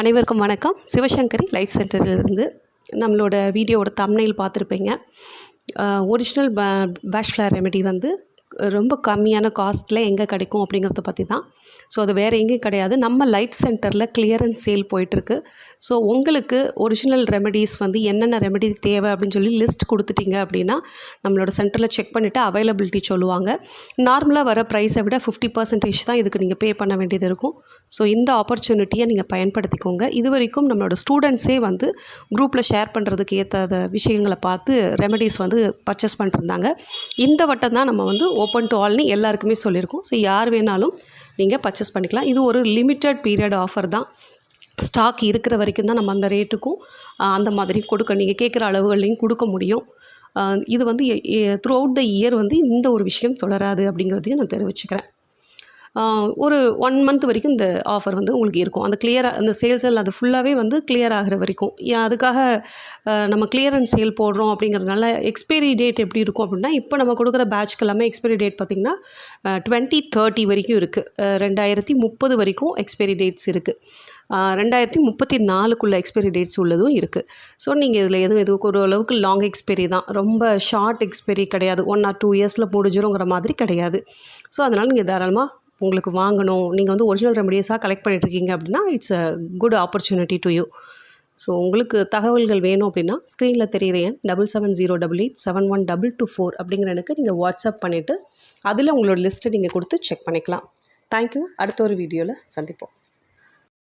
அனைவருக்கும் வணக்கம். சிவசங்கரி லைஃப் சென்டரிலிருந்து நம்மளோட வீடியோவோட தம்ப்நெயில் பார்த்துருப்பீங்க. ஒரிஜினல் பேட்ச் ஃப்ளவர் ரெமெடி வந்து ரொம்ப கம்மியான காஸ்ட்டில் எங்கே கிடைக்கும் அப்படிங்கிறத பற்றி தான். ஸோ அது வேறு எங்கேயும் கிடையாது, நம்ம லைஃப் சென்டரில் கிளியரன்ஸ் சேல் போயிட்டுருக்கு. ஸோ உங்களுக்கு ஒரிஜினல் ரெமெடிஸ் வந்து என்னென்ன ரெமெடி தேவை அப்படின்னு சொல்லி லிஸ்ட் கொடுத்துட்டிங்க அப்படின்னா நம்மளோட சென்டரில் செக் பண்ணிவிட்டு அவைலபிலிட்டி சொல்லுவாங்க. நார்மலாக வர ப்ரைஸை விட 50% தான் இதுக்கு நீங்கள் பே பண்ண வேண்டியது இருக்கும். ஸோ இந்த ஆப்பர்ச்சுனிட்டியை நீங்கள் பயன்படுத்திக்கோங்க. இது வரைக்கும் நம்மளோட ஸ்டூடெண்ட்ஸே வந்து குரூப்பில் ஷேர் பண்ணுறதுக்கு ஏற்ற விஷயங்களை பார்த்து ரெமெடிஸ் வந்து பர்ச்சேஸ் பண்ணிருந்தாங்க. இந்த வட்டம் தான் நம்ம வந்து ஓப்பன் டு ஆல்னு எல்லாருக்குமே சொல்லியிருக்கோம். ஸோ யார் வேணாலும் நீங்கள் பர்ச்சேஸ் பண்ணிக்கலாம். இது ஒரு லிமிட்டட் பீரியட் ஆஃபர் தான். ஸ்டாக் இருக்கிற வரைக்கும் தான் நம்ம அந்த ரேட்டுக்கும் அந்த மாதிரி நீங்கள் கேட்குற அளவுகளையும் கொடுக்க முடியும். இது வந்து த்ரூ அவுட் த இயர் வந்து இந்த ஒரு விஷயம் தொடராது அப்படிங்கிறதையும் நான் தெரிவிச்சுக்கிறேன். ஒரு 1 மந்த் வரைக்கும் இந்த ஆஃபர் வந்து உங்களுக்கு இருக்கும். அந்த கிளியராக அந்த சேல்ஸ் எல்லாம் அது ஃபுல்லாகவே வந்து கிளியர் ஆகிற வரைக்கும். அதுக்காக நம்ம கிளியரன்ஸ் சேல் போடுறோம் அப்படிங்கிறதுனால எக்ஸ்பைரி டேட் எப்படி இருக்கும் அப்படின்னா, இப்போ நம்ம கொடுக்குற பேட்ச்க்கு எல்லாமே எக்ஸ்பைரி டேட் பார்த்திங்கன்னா 2030 வரைக்கும் இருக்குது. 2030 வரைக்கும் எக்ஸ்பைரி டேட்ஸ் இருக்குது. 2034க்குள்ள எக்ஸ்பைரி டேட்ஸ் உள்ளதும் இருக்குது. ஸோ நீங்கள் இதில் எதுவும் ஒரு அளவுக்கு லாங் எக்ஸ்பைரி தான், ரொம்ப ஷார்ட் எக்ஸ்பைரி கிடையாது. 1 or 2 இயர்ஸில் முடிஞ்சிருங்கிற மாதிரி கிடையாது. ஸோ அதனால் நீங்கள் தாராளமாக உங்களுக்கு வாங்கணும், நீங்கள் வந்து ஒரிஜினல் ரெமடிஸாக கலெக்ட் பண்ணிட்டுருக்கீங்க அப்படின்னா it's a good opportunity to you. So உங்களுக்கு தகவல்கள் வேணும் அப்படின்னா ஸ்க்ரீனில் தெரிகிற எண் 7708871224 அப்படிங்கிற எனக்கு நீங்கள் வாட்ஸ்அப் பண்ணிவிட்டு அதில் உங்களோட லிஸ்ட்டை நீங்கள் கொடுத்து செக் பண்ணிக்கலாம். தேங்க்யூ. அடுத்த ஒரு வீடியோவில் சந்திப்போம்.